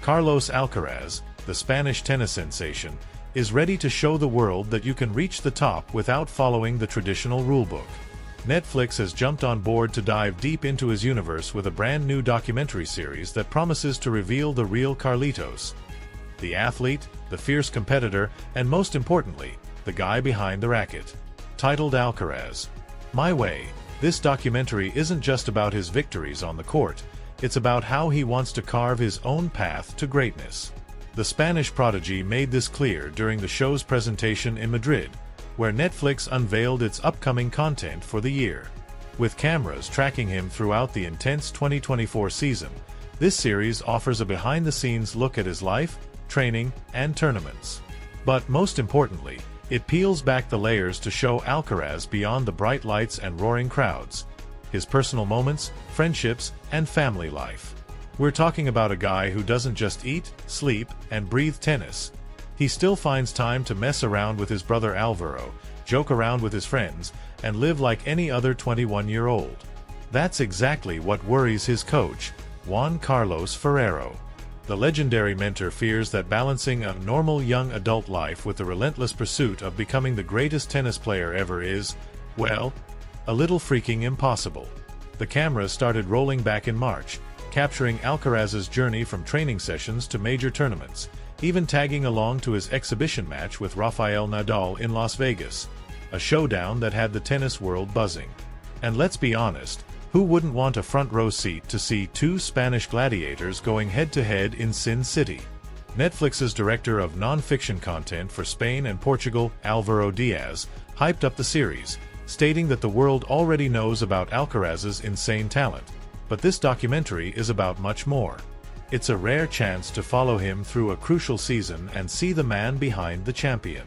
Carlos Alcaraz, the Spanish tennis sensation, is ready to show the world that you can reach the top without following the traditional rulebook. Netflix has jumped on board to dive deep into his universe with a brand new documentary series that promises to reveal the real Carlitos. The athlete, the fierce competitor, and most importantly, the guy behind the racket. Titled Alcaraz, My Way, this documentary isn't just about his victories on the court, it's about how he wants to carve his own path to greatness. The Spanish prodigy made this clear during the show's presentation in Madrid, where Netflix unveiled its upcoming content for the year. With cameras tracking him throughout the intense 2024 season, this series offers a behind-the-scenes look at his life, training, and tournaments. But most importantly, it peels back the layers to show Alcaraz beyond the bright lights and roaring crowds, his personal moments, friendships, and family life. We're talking about a guy who doesn't just eat, sleep, and breathe tennis. He still finds time to mess around with his brother Alvaro, joke around with his friends, and live like any other 21-year-old. That's exactly what worries his coach, Juan Carlos Ferrero. The legendary mentor fears that balancing a normal young adult life with the relentless pursuit of becoming the greatest tennis player ever is, well, a little freaking impossible. The cameras started rolling back in March, capturing Alcaraz's journey from training sessions to major tournaments, even tagging along to his exhibition match with Rafael Nadal in Las Vegas, a showdown that had the tennis world buzzing. And let's be honest, who wouldn't want a front-row seat to see two Spanish gladiators going head-to-head in Sin City? Netflix's director of non-fiction content for Spain and Portugal, Álvaro Diaz, hyped up the series, stating that the world already knows about Alcaraz's insane talent, but this documentary is about much more. It's a rare chance to follow him through a crucial season and see the man behind the champion.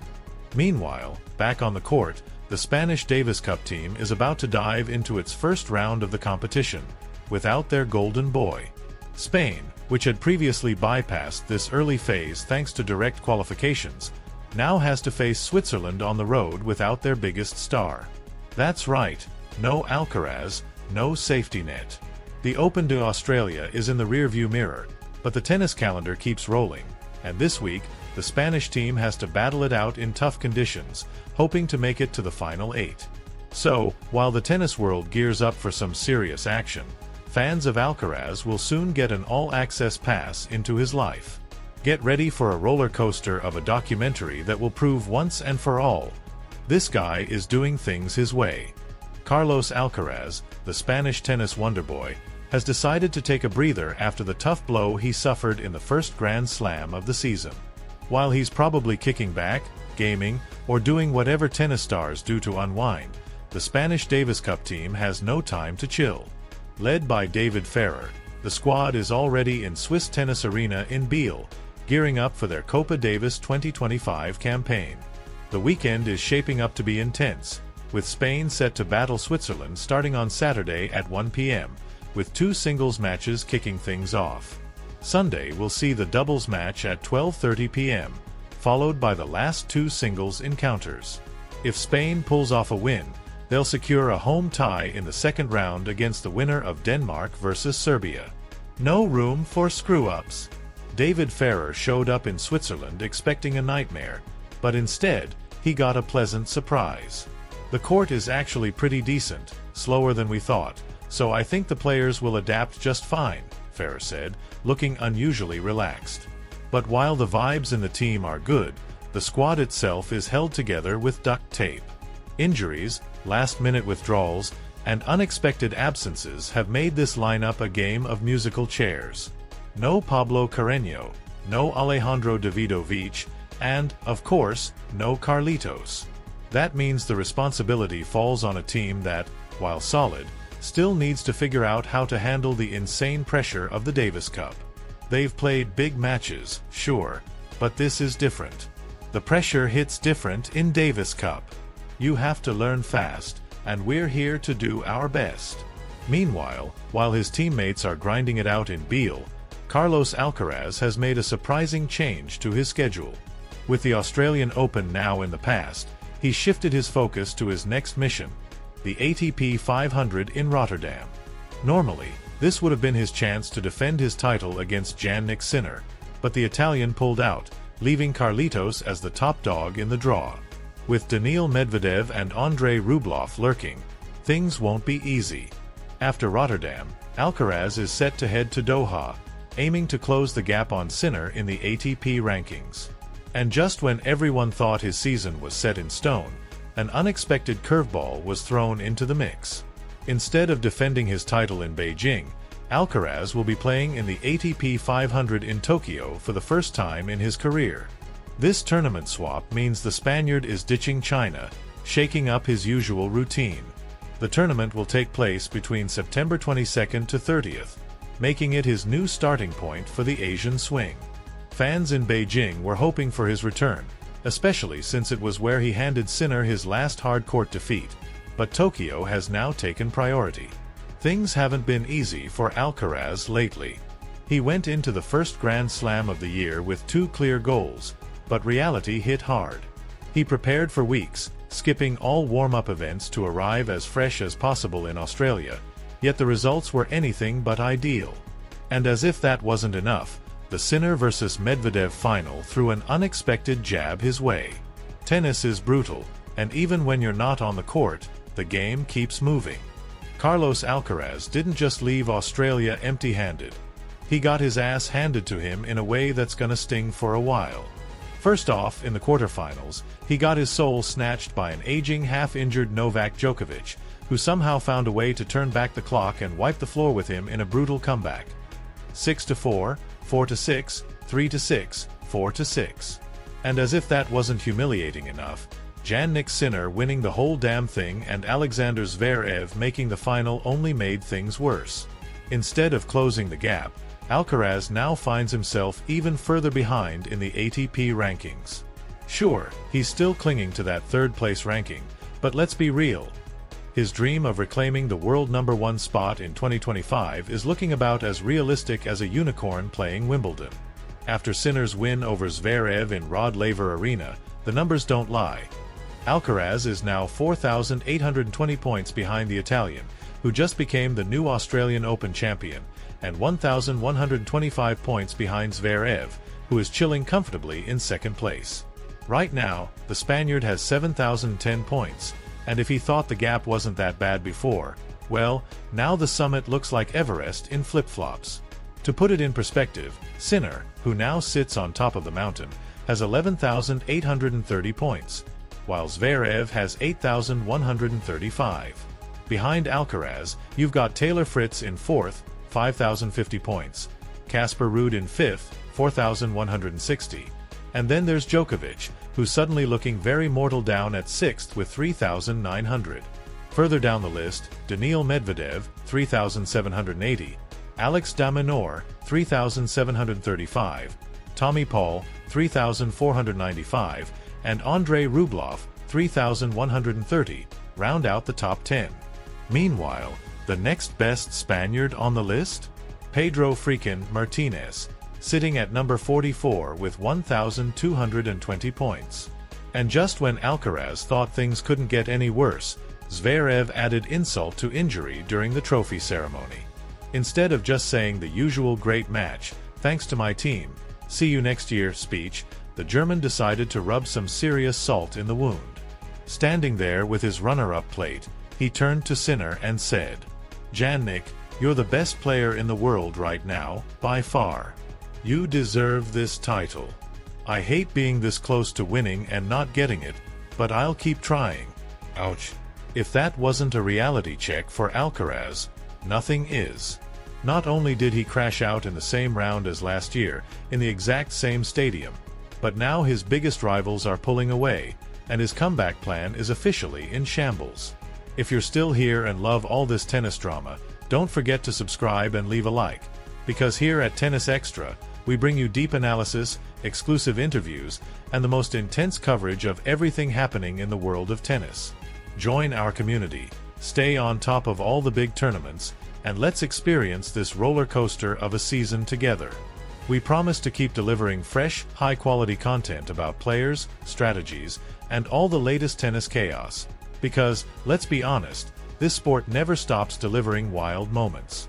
Meanwhile, back on the court, the Spanish Davis Cup team is about to dive into its first round of the competition, without their golden boy. Spain, which had previously bypassed this early phase thanks to direct qualifications, now has to face Switzerland on the road without their biggest star. That's right, no Alcaraz, no safety net. The Open to Australia is in the rearview mirror, but the tennis calendar keeps rolling, and this week, the Spanish team has to battle it out in tough conditions, hoping to make it to the final 8. So, while the tennis world gears up for some serious action, fans of Alcaraz will soon get an all-access pass into his life. Get ready for a roller coaster of a documentary that will prove once and for all, this guy is doing things his way. Carlos Alcaraz, the Spanish tennis wonderboy, has decided to take a breather after the tough blow he suffered in the first Grand Slam of the season. While he's probably kicking back, gaming, or doing whatever tennis stars do to unwind, the Spanish Davis Cup team has no time to chill. Led by David Ferrer, the squad is already in Swiss Tennis Arena in Biel, gearing up for their Copa Davis 2025 campaign. The weekend is shaping up to be intense, with Spain set to battle Switzerland starting on Saturday at 1 p.m., with 2 singles matches kicking things off. Sunday will see the doubles match at 12:30 p.m., followed by the last 2 singles encounters. If Spain pulls off a win, they'll secure a home tie in the second round against the winner of Denmark versus Serbia. No room for screw-ups. David Ferrer showed up in Switzerland expecting a nightmare, but instead, he got a pleasant surprise. The court is actually pretty decent, slower than we thought, so I think the players will adapt just fine, Ferrer said, looking unusually relaxed. But while the vibes in the team are good, the squad itself is held together with duct tape. Injuries, last-minute withdrawals, and unexpected absences have made this lineup a game of musical chairs. No Pablo Carreño, no Alejandro Davidovich, and, of course, no Carlitos. That means the responsibility falls on a team that, while solid, still needs to figure out how to handle the insane pressure of the Davis Cup. They've played big matches, sure, but this is different. The pressure hits different in Davis Cup. You have to learn fast, and we're here to do our best. Meanwhile, while his teammates are grinding it out in Biel, Carlos Alcaraz has made a surprising change to his schedule. With the Australian Open now in the past, he shifted his focus to his next mission, the ATP 500 in Rotterdam. Normally, this would have been his chance to defend his title against Jannik Sinner, but the Italian pulled out, leaving Carlitos as the top dog in the draw. With Daniil Medvedev and Andrei Rublev lurking, things won't be easy. After Rotterdam, Alcaraz is set to head to Doha, aiming to close the gap on Sinner in the ATP rankings. And just when everyone thought his season was set in stone, an unexpected curveball was thrown into the mix. Instead of defending his title in Beijing, Alcaraz will be playing in the ATP 500 in Tokyo for the first time in his career. This tournament swap means the Spaniard is ditching China, shaking up his usual routine. The tournament will take place between September 22nd to 30th, making it his new starting point for the Asian swing. Fans in Beijing were hoping for his return, especially since it was where he handed Sinner his last hard-court defeat, but Tokyo has now taken priority. Things haven't been easy for Alcaraz lately. He went into the first Grand Slam of the year with 2 clear goals, but reality hit hard. He prepared for weeks, skipping all warm-up events to arrive as fresh as possible in Australia, yet the results were anything but ideal. And as if that wasn't enough, the Sinner vs Medvedev final threw an unexpected jab his way. Tennis is brutal, and even when you're not on the court, the game keeps moving. Carlos Alcaraz didn't just leave Australia empty-handed. He got his ass handed to him in a way that's gonna sting for a while. First off, in the quarterfinals, he got his soul snatched by an aging, half-injured Novak Djokovic, who somehow found a way to turn back the clock and wipe the floor with him in a brutal comeback. 6-4, 4-6, 3-6, 4-6. And as if that wasn't humiliating enough, Jannik Sinner winning the whole damn thing and Alexander Zverev making the final only made things worse. Instead of closing the gap, Alcaraz now finds himself even further behind in the ATP rankings. Sure, he's still clinging to that third-place ranking, but let's be real. His dream of reclaiming the world #1 spot in 2025 is looking about as realistic as a unicorn playing Wimbledon. After Sinner's win over Zverev in Rod Laver Arena, the numbers don't lie. Alcaraz is now 4,820 points behind the Italian, who just became the new Australian Open champion, and 1,125 points behind Zverev, who is chilling comfortably in second place. Right now, the Spaniard has 7,010 points, and if he thought the gap wasn't that bad before, well, now the summit looks like Everest in flip-flops. To put it in perspective, Sinner, who now sits on top of the mountain, has 11,830 points, while Zverev has 8,135. Behind Alcaraz, you've got Taylor Fritz in 4th, 5,050 points, Casper Ruud in 5th, 4,160, and then there's Djokovic, who's suddenly looking very mortal down at 6th with 3,900. Further down the list, Daniil Medvedev, 3,780, Alex de Minaur, 3,735, Tommy Paul, 3,495, and Andrei Rublev, 3,130, round out the top 10. Meanwhile, the next best Spaniard on the list? Pedro freakin' Martinez, sitting at number 44 with 1,220 points. And just when Alcaraz thought things couldn't get any worse, Zverev added insult to injury during the trophy ceremony. Instead of just saying the usual "great match, thanks to my team, see you next year" speech, the German decided to rub some serious salt in the wound. Standing there with his runner-up plate, he turned to Sinner and said, "Jannik, you're the best player in the world right now, by far. You deserve this title. I hate being this close to winning and not getting it, but I'll keep trying." Ouch. If that wasn't a reality check for Alcaraz, nothing is. Not only did he crash out in the same round as last year, in the exact same stadium, but now his biggest rivals are pulling away, and his comeback plan is officially in shambles. If you're still here and love all this tennis drama, don't forget to subscribe and leave a like, because here at Tennis Extra, we bring you deep analysis, exclusive interviews, and the most intense coverage of everything happening in the world of tennis. Join our community, stay on top of all the big tournaments, and let's experience this roller coaster of a season together. We promise to keep delivering fresh, high-quality content about players, strategies, and all the latest tennis chaos. Because, let's be honest, this sport never stops delivering wild moments.